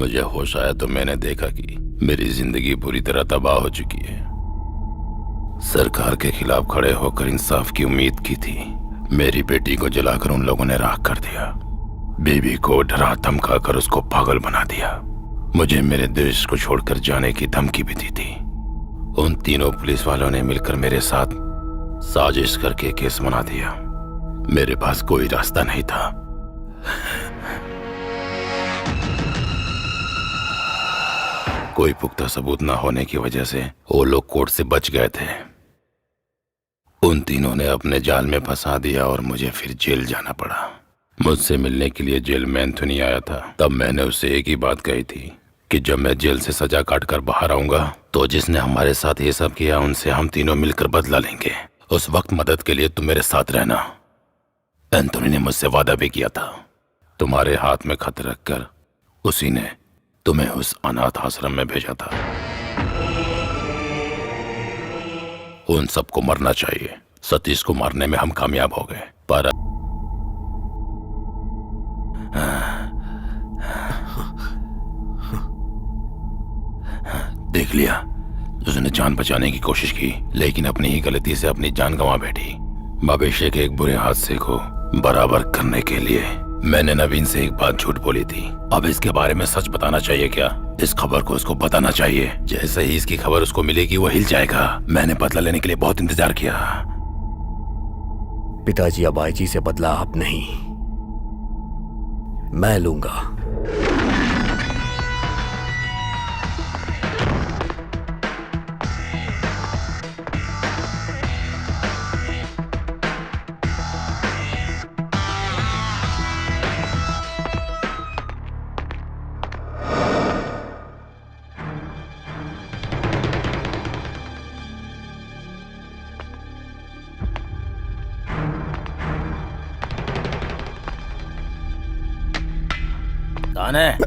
मुझे होश आया तो मैंने देखा कि मेरी जिंदगी पूरी तरह तबाह हो चुकी है। सरकार के खिलाफ खड़े होकर इंसाफ की उम्मीद की थी। मेरी बेटी को जलाकर उन लोगों ने राख कर दिया। बीवी को डरा धमका कर उसको पागल बना दिया। मुझे मेरे देश को छोड़कर जाने की धमकी भी दी थी। उन तीनों पुलिस वालों ने मिलकर मेरे साथ साजिश करके केस बना दिया। मेरे पास कोई रास्ता नहीं था। कोई पुख्ता सबूत न होने की वजह से वो लोग कोर्ट से बच गए थे। उन तीनों ने अपने जाल में फंसा दिया और मुझे फिर जेल जाना पड़ा। मुझसे मिलने के लिए जेल में एंथोनी आया था। तब मैंने उससे एक ही बात कही थी कि जब मैं जेल से सजा काट कर बाहर आऊंगा तो जिसने हमारे साथ ये सब किया उनसे हम तीनों मिलकर बदला लेंगे। उस वक्त मदद के लिए तुम मेरे साथ रहना। एंथोनी ने मुझसे वादा भी किया था। तुम्हारे हाथ में खत रखकर उसी ने तुम्हें उस अनाथ आश्रम में भेजा था। उन सबको मरना चाहिए। सतीश को मारने में हम कामयाब हो गए, पर देख लिया, उसने जान बचाने की कोशिश की लेकिन अपनी ही गलती से अपनी जान गंवा बैठी। भविष्य के एक बुरे हादसे को बराबर करने के लिए मैंने नवीन से एक बात झूठ बोली थी। अब इसके बारे में सच बताना चाहिए क्या? इस खबर को उसको बताना चाहिए। जैसे ही इसकी खबर उसको मिलेगी वो हिल जाएगा। मैंने बदला लेने के लिए बहुत इंतजार किया। पिताजी, अब आईजी से बदला आप नहीं, मैं लूंगा। कौन है?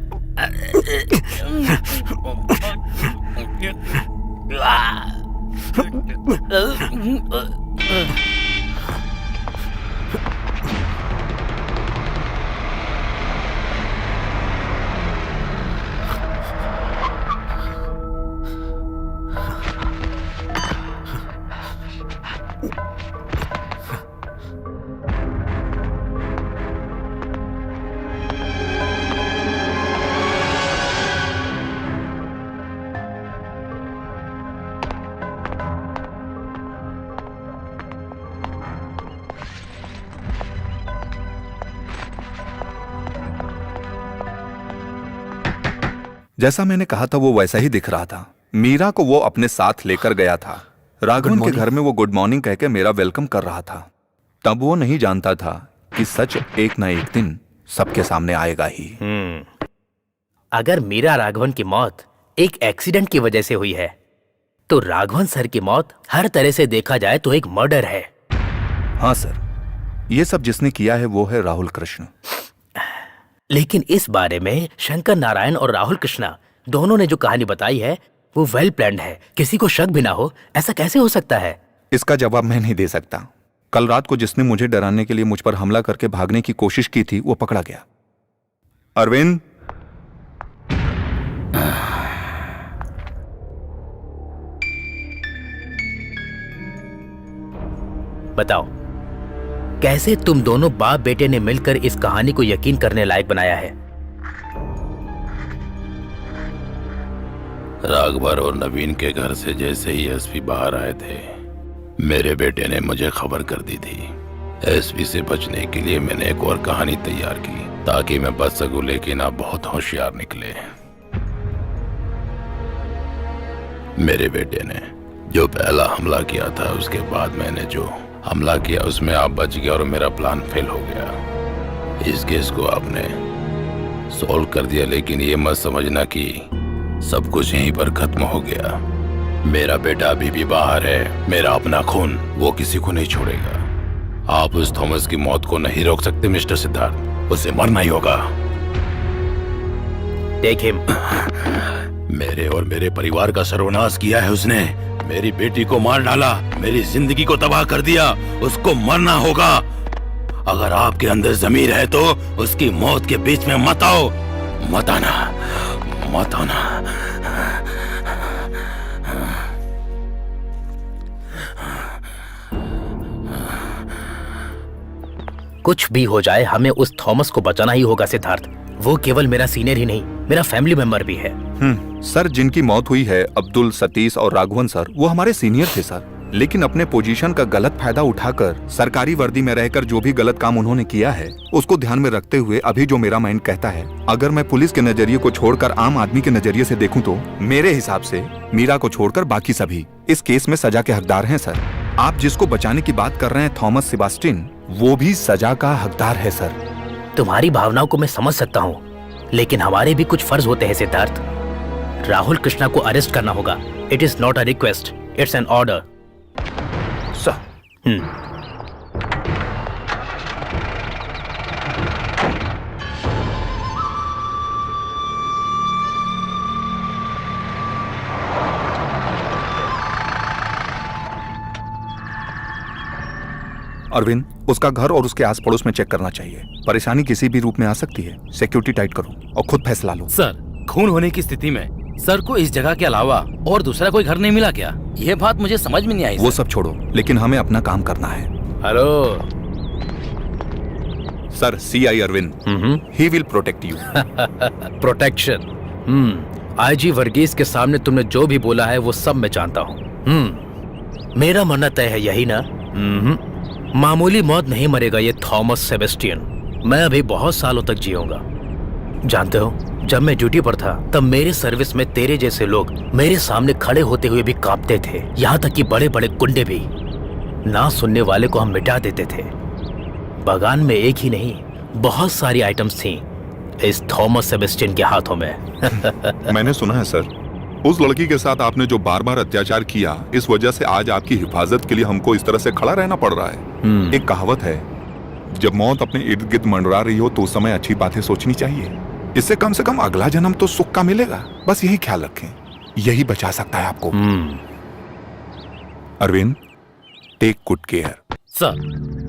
जैसा मैंने कहा था वो वैसा ही दिख रहा था। मीरा को वो अपने साथ लेकर गया था। राघवन के घर में वो गुड मॉर्निंग कहकर मेरा वेलकम कर रहा था। तब वो नहीं जानता था कि सच एक ना एक दिन सबके सामने आएगा ही। अगर मीरा राघवन की मौत एक एक्सीडेंट की वजह से हुई है तो राघवन सर की मौत हर तरह से देखा जाए तो एक मर्डर है। हाँ सर, ये सब जिसने किया है वो है राहुल कृष्ण। लेकिन इस बारे में शंकर नारायण और राहुल कृष्णा दोनों ने जो कहानी बताई है वो वेल प्लान्ड है। किसी को शक भी ना हो, ऐसा कैसे हो सकता है? इसका जवाब मैं नहीं दे सकता। कल रात को जिसने मुझे डराने के लिए मुझ पर हमला करके भागने की कोशिश की थी वो पकड़ा गया। अरविंद, बताओ, कैसे तुम दोनों बाप बेटे ने मिलकर इस कहानी को यकीन करने लायक बनाया है? राघवन और नवीन के घर से जैसे ही एसपी बाहर आए थे मेरे बेटे ने मुझे खबर कर दी थी। एसपी से बचने के लिए मैंने एक और कहानी तैयार की ताकि मैं बच सकूं, लेकिन आप बहुत होशियार निकले। मेरे बेटे ने जो पहला हमला किया था उसके बाद मैंने जो हमला किया उसमें आप बच गए और मेरा प्लान फेल हो गया। इस केस को आपने सॉल्व कर दिया, लेकिन ये मत समझना कि सब कुछ यहीं पर खत्म हो गया। मेरा बेटा अभी भी बाहर है। मेरा अपना खून वो किसी को नहीं छोड़ेगा। आप उस थॉमस की मौत को नहीं रोक सकते मिस्टर सिद्धार्थ, उसे मरना ही होगा। Take him. मेरे और मेरे परिवार का सर्वनाश किया है उसने। मेरी बेटी को मार डाला, मेरी जिंदगी को तबाह कर दिया। उसको मरना होगा। अगर आपके अंदर जमीर है तो उसकी मौत के बीच में मत आओ, मत आना, मत आना। कुछ भी हो जाए हमें उस थॉमस को बचाना ही होगा सिद्धार्थ। वो केवल मेरा सीनियर ही नहीं, मेरा फैमिली मेंबर भी है। सर, जिनकी मौत हुई है, अब्दुल, सतीश और राघवन सर, वो हमारे सीनियर थे सर। लेकिन अपने पोजीशन का गलत फायदा उठाकर सरकारी वर्दी में रहकर जो भी गलत काम उन्होंने किया है, उसको ध्यान में रखते हुए अभी जो मेरा माइंड कहता है, अगर मैं पुलिस के नजरिए को छोड़कर आम आदमी के नजरिए से देखूं तो मेरे हिसाब से मीरा को छोड़कर बाकी सभी इस केस में सजा के हकदार हैं सर। आप जिसको बचाने की बात कर रहे हैं, थॉमस सेबास्टिन, वो भी सजा का हकदार है सर। तुम्हारी भावनाओं को मैं समझ सकता हूँ, लेकिन हमारे भी कुछ फर्ज होते हैं सिद्धार्थ। राहुल कृष्णा को अरेस्ट करना होगा। It is not a request, it's an order. Sir, Arvind, उसका घर और उसके आस पड़ोस में चेक करना चाहिए। परेशानी किसी भी रूप में आ सकती है। सिक्योरिटी टाइट करो और खुद फैसला लो। सर, खून होने की स्थिति में सर को इस जगह के अलावा और दूसरा कोई घर नहीं मिला क्या? ये बात मुझे समझ में नहीं आई। वो सब छोड़ो, लेकिन हमें अपना काम करना है। Hello sir, CI Arvind, he will protect you. Protection. IG Varghese के सामने तुमने जो भी बोला है वो सब मैं जानता हूँ। मेरा मरना तय है, यही ना? मामूली मौत नहीं मरेगा ये थॉमस सेबेस्टियन। मैं अभी बहुत सालों तक जीऊंगा। जानते हो, जब मैं ड्यूटी पर था तब मेरे सर्विस में तेरे जैसे लोग मेरे सामने खड़े होते हुए भी कांपते थे। यहाँ तक कि बड़े बड़े गुंडे भी। ना सुनने वाले को हम मिटा देते थे। बगान में एक ही नहीं, बहुत सारी आइटम्स थी इस थॉमस सेबेस्टियन के हाथों में। मैंने सुना है सर, उस लड़की के साथ आपने जो बार बार अत्याचार किया, इस वजह से आज आपकी हिफाजत के लिए हमको इस तरह से खड़ा रहना पड़ रहा है। एक कहावत है, जब मौत अपने इर्द गिर्द मंडरा रही हो तो उस समय अच्छी बातें सोचनी चाहिए। इससे कम से कम अगला जन्म तो सुख का मिलेगा। बस यही ख्याल रखें, यही बचा सकता है आपको। Arvind, take good care. Sir,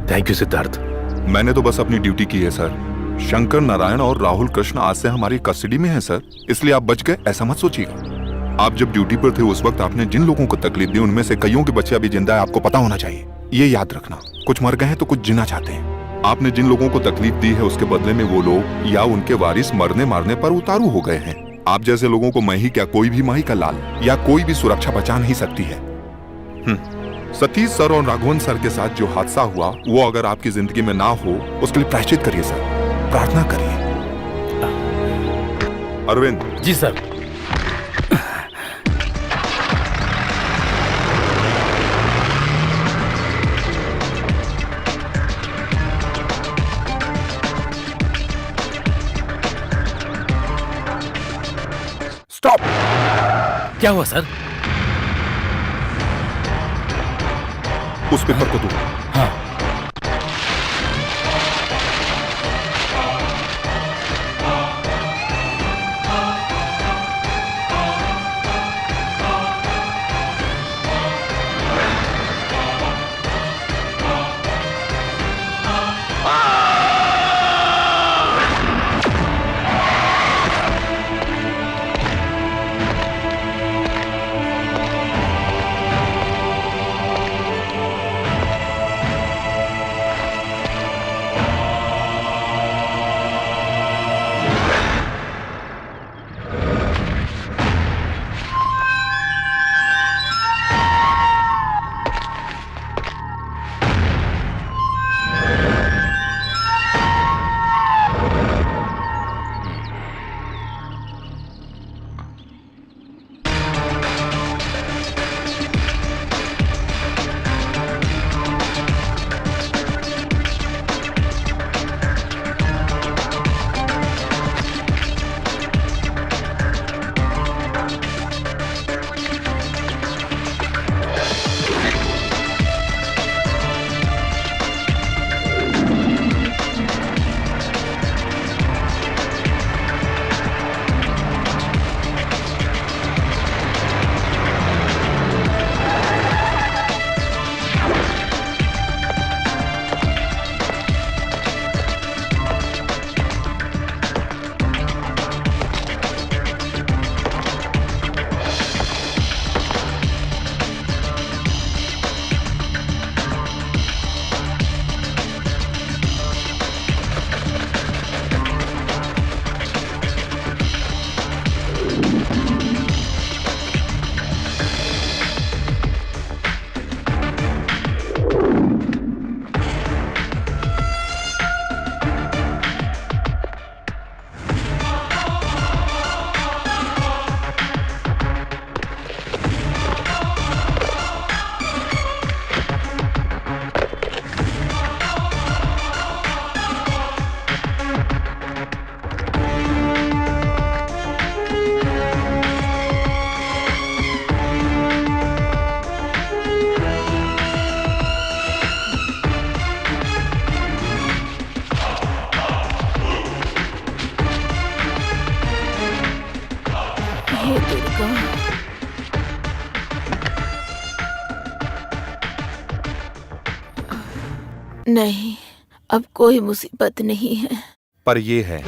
thank you Siddharth. मैंने तो बस अपनी ड्यूटी की है सर। शंकर नारायण और राहुल कृष्ण आज से हमारी कस्टडी में हैं सर, इसलिए आप बच गए ऐसा मत सोचिएगा। आप जब ड्यूटी पर थे उस वक्त आपने जिन लोगों को तकलीफ दी उनमें से कईयों के बच्चे अभी जिंदा है, आपको पता होना चाहिए। ये याद रखना, कुछ मर गए हैं तो कुछ जीना चाहते हैं। आपने जिन लोगों को तकलीफ दी है उसके बदले में वो लोग या उनके वारिस मरने मारने पर उतारू हो गए हैं। आप जैसे लोगों को मैं ही क्या, कोई भी माही का लाल या कोई भी सुरक्षा बचा नहीं सकती है। सतीश सर और राघवन सर के साथ जो हादसा हुआ वो अगर आपकी जिंदगी में ना हो उसके लिए प्रायश्चित करिए सर, प्रार्थना करिए। अरविंद जी सर। स्टॉप। क्या हुआ सर? उस पेपर को दो। हाँ। नहीं, अब कोई मुसीबत नहीं है। पर ये है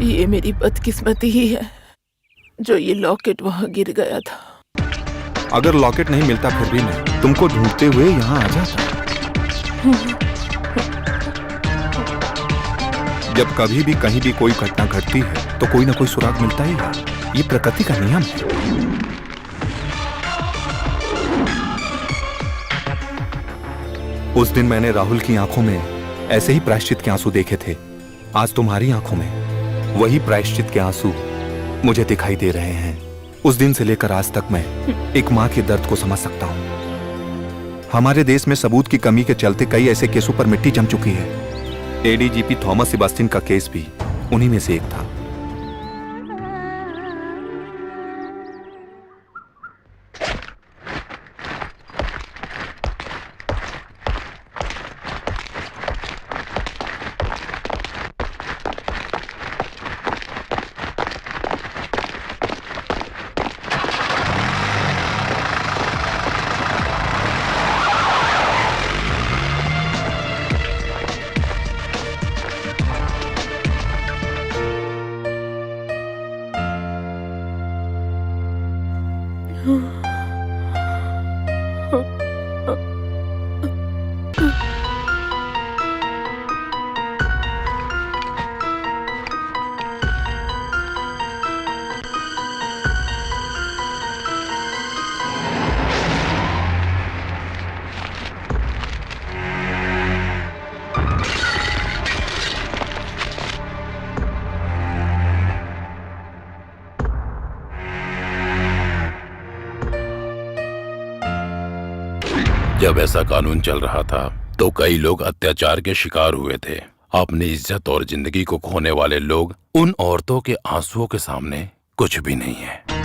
ये मेरी बदकिस्मती ही है जो ये लॉकेट वहां गिर गया था। अगर लॉकेट नहीं मिलता फिर भी मैं तुमको ढूंढते हुए यहाँ आ जाता। जब कभी भी कहीं भी कोई घटना घटती है तो कोई ना कोई सुराग मिलता ही है। ये प्रकृति का नियम है। उस दिन मैंने राहुल की आंखों में ऐसे ही प्रायश्चित के आंसू देखे थे। आज तुम्हारी आंखों में वही प्रायश्चित के आंसू मुझे दिखाई दे रहे हैं। उस दिन से लेकर आज तक मैं एक मां के दर्द को समझ सकता हूं। हमारे देश में सबूत की कमी के चलते कई ऐसे केसों पर मिट्टी जम चुकी है। एडीजीपी थॉमस सेबास्टियन का केस भी उन्हीं में से एक था। जब ऐसा कानून चल रहा था तो कई लोग अत्याचार के शिकार हुए थे। अपनी इज्जत और जिंदगी को खोने वाले लोग उन औरतों के आंसुओं के सामने कुछ भी नहीं है।